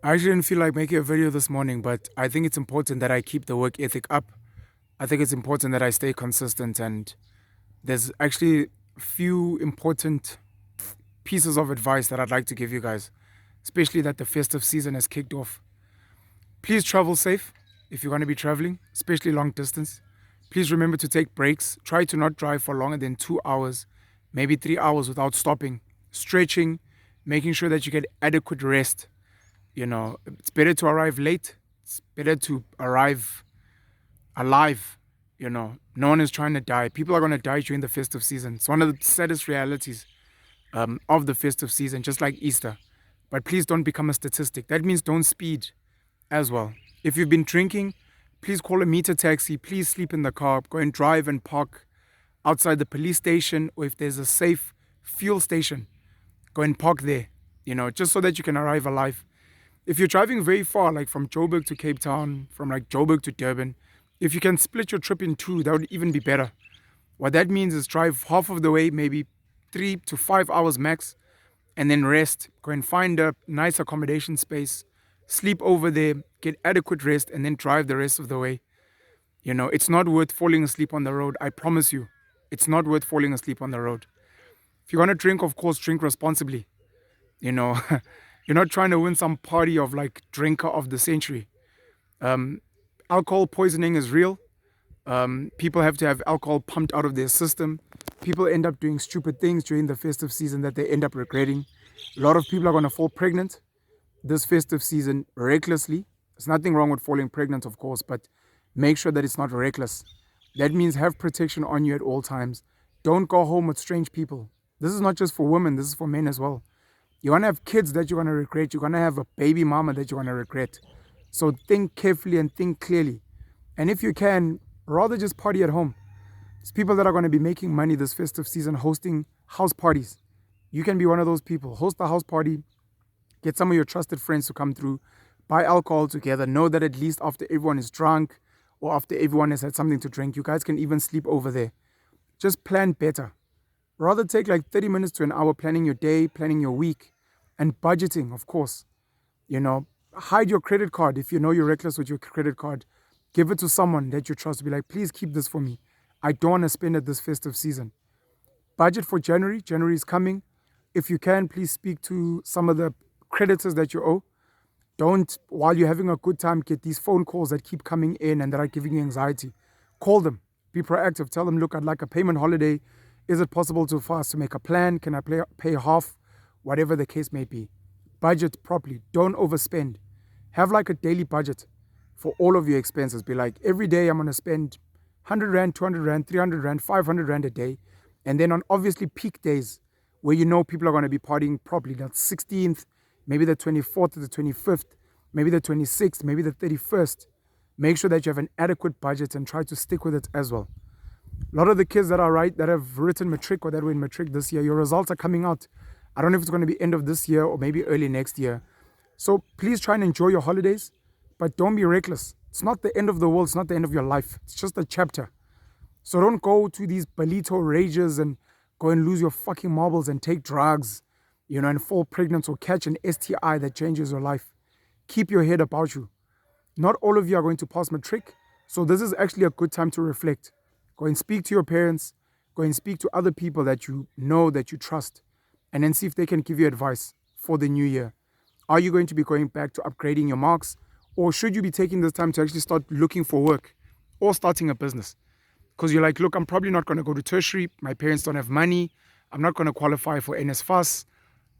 I actually didn't feel like making a video this morning, but I think it's important that I keep the work ethic up. I think it's important that I stay consistent, and there's actually a few important pieces of advice that I'd like to give you guys, especially that the festive season has kicked off. Please travel safe if you're going to be traveling, especially long distance. Please remember to take breaks. Try to not drive for longer than 2 hours, maybe 3 hours without stopping. Stretching, making sure that you get adequate rest. It's better to arrive late. It's better to arrive alive. No one is trying to die. People are going to die during the festive season. It's one of the saddest realities of the festive season, just like Easter. But please don't become a statistic. That means don't speed as well. If you've been drinking, please call a meter taxi. Please sleep in the car. Go and drive and park outside the police station, or if there's a safe fuel station, go and park there, just so that you can arrive alive. If you're driving very far, like from Joburg to Cape Town, from like Joburg to Durban, if you can split your trip in two, that would even be better. What that means is drive half of the way, maybe 3 to 5 hours max, and then rest. Go and find a nice accommodation space, sleep over there, get adequate rest, and then drive the rest of the way. It's not worth falling asleep on the road. I promise you, it's not worth falling asleep on the road. If you're gonna drink, of course, drink responsibly. You know, you're not trying to win some party of like drinker of the century. Um, Alcohol poisoning is real. People have to have alcohol pumped out of their system. People end up doing stupid things during the festive season that they end up regretting. A lot of people are going to fall pregnant this festive season recklessly. There's nothing wrong with falling pregnant, of course, but make sure that it's not reckless. That means have protection on you at all times. Don't go home with strange people. This is not just for women, this is for men as well. You're going to have kids that you're going to regret. You're going to have a baby mama that you're going to regret. So think carefully and think clearly. And if you can, rather just party at home. There's people that are going to be making money this festive season hosting house parties. You can be one of those people. Host a house party, get some of your trusted friends to come through, buy alcohol together. Know that at least after everyone is drunk or after everyone has had something to drink, you guys can even sleep over there. Just plan better. Rather take like 30 minutes to an hour planning your day, planning your week, and budgeting, of course. You know, hide your credit card if you know you're reckless with your credit card. Give it to someone that you trust to be like, please keep this for me. I don't want to spend it this festive season. Budget for January. January is coming. If you can, please speak to some of the creditors that you owe. Don't, while you're having a good time, get these phone calls that keep coming in and that are giving you anxiety. Call them. Be proactive. Tell them, look, I'd like a payment holiday. Is it possible for us to make a plan? Can I pay half? Whatever the case may be. Budget properly. Don't overspend. Have like a daily budget for all of your expenses. Be like, every day I'm going to spend 100 Rand, 200 Rand, 300 Rand, 500 Rand a day. And then on obviously peak days where you know people are going to be partying properly, that's 16th, maybe the 24th or the 25th, maybe the 26th, maybe the 31st. Make sure that you have an adequate budget and try to stick with it as well. A lot of the kids that have written matric or that were in matric this year, your results are coming out. I don't know if it's going to be end of this year or maybe early next year. So please try and enjoy your holidays, but don't be reckless. It's not the end of the world. It's not the end of your life. It's just a chapter. So don't go to these Belito rages and go and lose your fucking marbles and take drugs, and fall pregnant or catch an STI that changes your life. Keep your head about you. Not all of you are going to pass matric. So this is actually a good time to reflect. Go and speak to your parents. Go and speak to other people that you know, that you trust, and then see if they can give you advice for the new year. Are you going to be going back to upgrading your marks? Or should you be taking this time to actually start looking for work or starting a business? Because you're like, look, I'm probably not going to go to tertiary. My parents don't have money. I'm not going to qualify for NSFAS.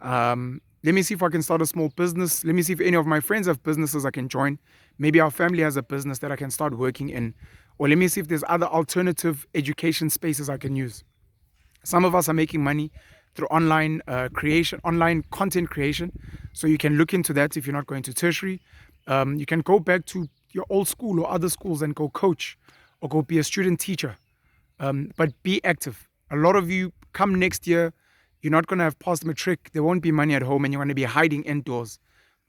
Let me see if I can start a small business. Let me see if any of my friends have businesses I can join. Maybe our family has a business that I can start working in. Or let me see if there's other alternative education spaces I can use. Some of us are making money through online creation, online content creation. So you can look into that if you're not going to tertiary. You can go back to your old school or other schools and go coach or go be a student teacher. But be active. A lot of you come next year, you're not going to have passed matric. There won't be money at home and you're going to be hiding indoors.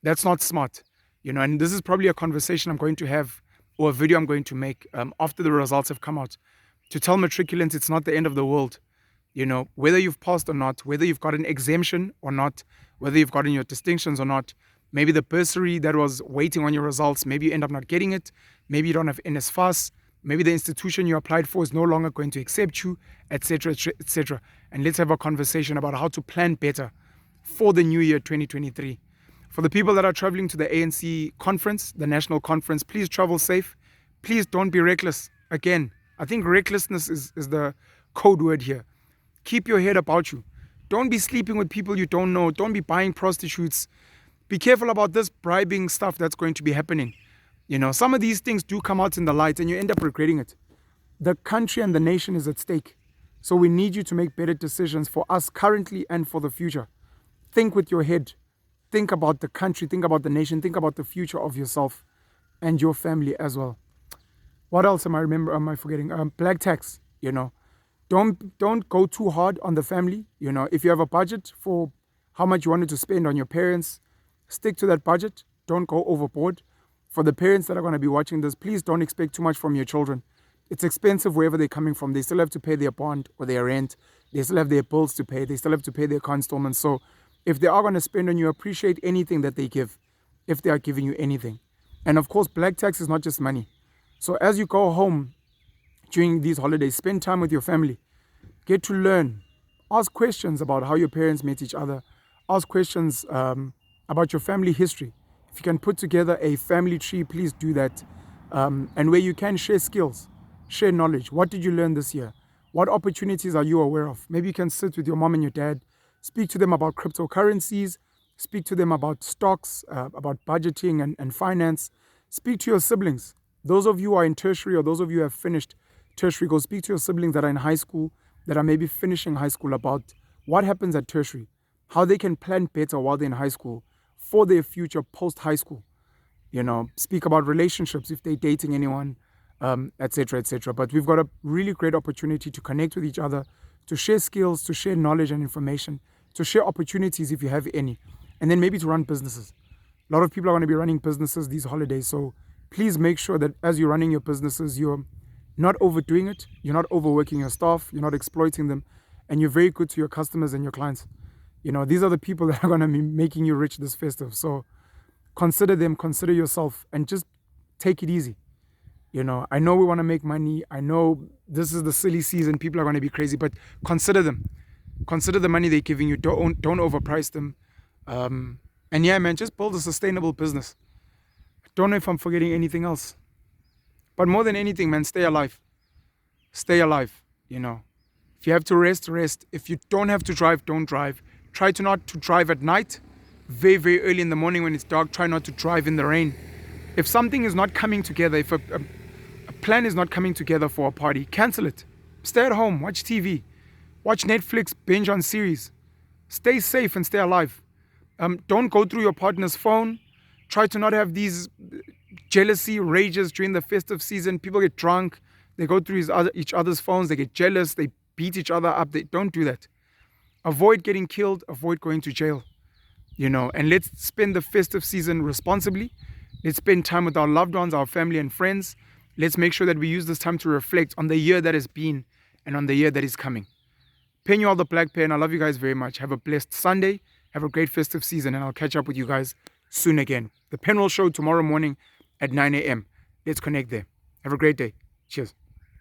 That's not smart. And this is probably a conversation I'm going to have or a video I'm going to make after the results have come out to tell matriculants it's not the end of the world. Whether you've passed or not, whether you've got an exemption or not, whether you've gotten your distinctions or not, Maybe the bursary that was waiting on your results, maybe you end up not getting it. Maybe you don't have NSFAS. Maybe the institution you applied for is no longer going to accept you, etc., etc. And let's have a conversation about how to plan better for the new year 2023. For the people that are traveling to the ANC conference, the national conference, please travel safe. Please don't be reckless. Again, I think recklessness is the code word here. Keep your head about you. Don't be sleeping with people you don't know. Don't be buying prostitutes. Be careful about this bribing stuff that's going to be happening. Some of these things do come out in the light and you end up regretting it. The country and the nation is at stake. So we need you to make better decisions for us currently and for the future. Think with your head. Think about the country, think about the nation, think about the future of yourself and your family as well. What else am I forgetting? Black tax, Don't go too hard on the family. If you have a budget for how much you wanted to spend on your parents, stick to that budget. Don't go overboard. For the parents that are going to be watching this, please don't expect too much from your children. It's expensive wherever they're coming from. They still have to pay their bond or their rent. They still have their bills to pay. They still have to pay their car installments. So if they are going to spend on you, appreciate anything that they give, if they are giving you anything. And of course, black tax is not just money. So as you go home during these holidays, spend time with your family. Get to learn. Ask questions about how your parents met each other. Ask questions about your family history. If you can put together a family tree, please do that. And where you can, share skills, share knowledge. What did you learn this year? What opportunities are you aware of? Maybe you can sit with your mom and your dad, speak to them about cryptocurrencies, speak to them about stocks, about budgeting and finance. Speak to your siblings. Those of you who are in tertiary or those of you who have finished tertiary, go speak to your siblings that are in high school, that are maybe finishing high school, about what happens at tertiary, how they can plan better while they're in high school for their future post high school. Speak about relationships if they're dating anyone, etc., etc. But we've got a really great opportunity to connect with each other, to share skills, to share knowledge and information, to share opportunities if you have any, and then maybe to run businesses. A lot of people are going to be running businesses these holidays, so please make sure that as you're running your businesses, you're not overdoing it, you're not overworking your staff, you're not exploiting them, and you're very good to your customers and your clients. These are the people that are going to be making you rich this festive. So consider them, consider yourself, and just take it easy. I know we want to make money. I know this is the silly season. People are going to be crazy, but consider them. Consider the money they're giving you. Don't overprice them. And yeah, man, just build a sustainable business. I don't know if I'm forgetting anything else. But more than anything, man, stay alive. Stay alive, If you have to rest, rest. If you don't have to drive, don't drive. Try to not to drive at night. Very, very early in the morning when it's dark, try not to drive in the rain. If something is not coming together, if a plan is not coming together for a party, cancel it. Stay at home, watch TV, watch Netflix, binge on series. Stay safe and stay alive. Don't go through your partner's phone. Try to not have these jealousy rages during the festive season. People get drunk. They go through each other's phones. They get jealous. They beat each other up. Don't do that. Avoid getting killed. Avoid going to jail. And let's spend the festive season responsibly. Let's spend time with our loved ones, our family and friends. Let's make sure that we use this time to reflect on the year that has been and on the year that is coming. Pen you all the black pen. I love you guys very much. Have a blessed Sunday. Have a great festive season, and I'll catch up with you guys soon again. The Penroll Show tomorrow morning at 9 a.m. Let's connect there. Have a great day. Cheers.